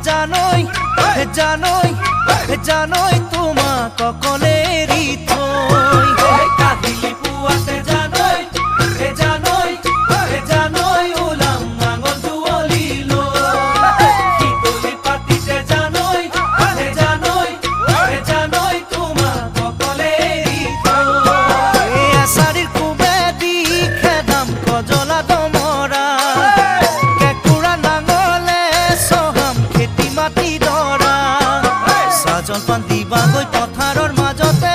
জানোই জানোই জানোই তোমা ককলেরি থই কাহিলি পুয়াতে জানোই জানোই জানোই উলাম নাঙল জুৱলিল শীতলি পাতিতে জানোই জানোই জানোই তোমা ককলেরি থই আষাঢ়িৰ কুবেদি খেদাম কজলা দমৰা কেঁকুৰা নাঙলে চহাম খেতি মাটি দৰা জলপান দিবাগৈ পথাৰৰ মাজতে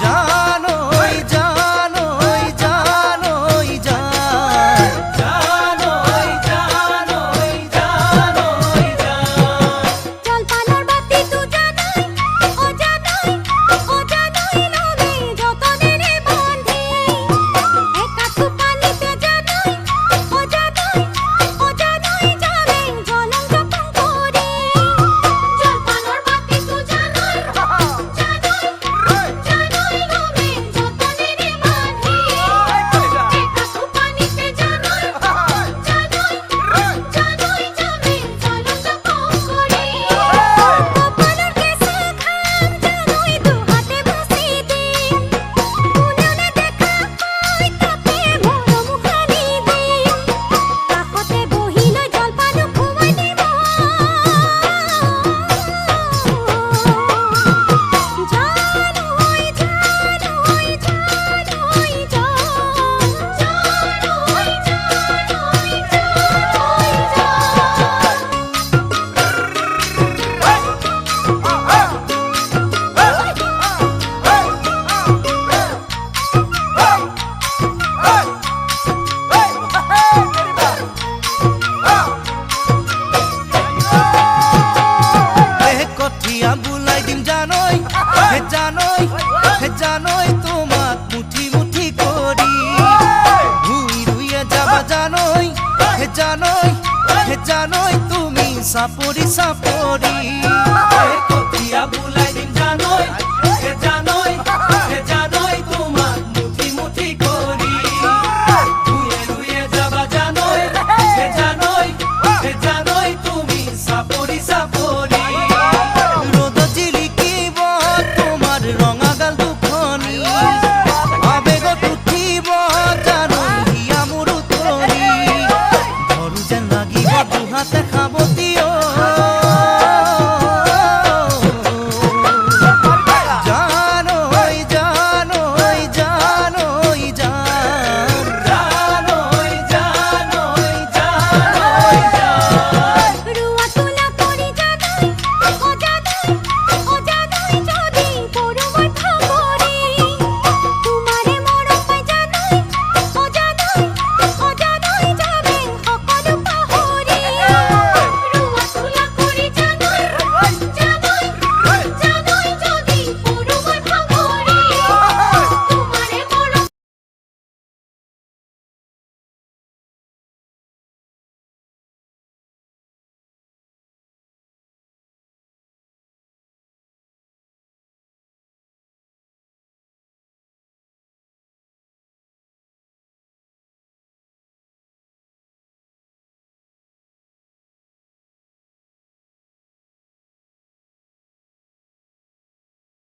জানৈ জানৈ জানৈ জানৈ জানৈ জানৈ জলপানৰ বাতিটো জানৈ ও জানৈ লগে যতনেৰে বন্ধি একাঠু পানীতে জানৈ ও জানৈ যাবে জলং জপং কৰি জলপানৰ বাতিটো জানৈ লগে যতনেৰে বন্ধি একাঠু পানীতে জানৈ যাবে জলং জপং কৰি কপালৰ কেঁচা খাম জানৈ দুহাতে মুচি দিম কোনেও নেদেখা কৈ তাতে মৰম সানি দিম কাষতে বহি লৈ জলপানো খুৱাই দিম জানৈ কঠিয়া বুলাই দিম জানৈ জানৈ জানৈ তোমাক মুঠি মুঠি কৰি ৰুই ৰুইয়ে যাবা জানৈ জানৈ জানৈ তুমি চাপৰি চাপৰি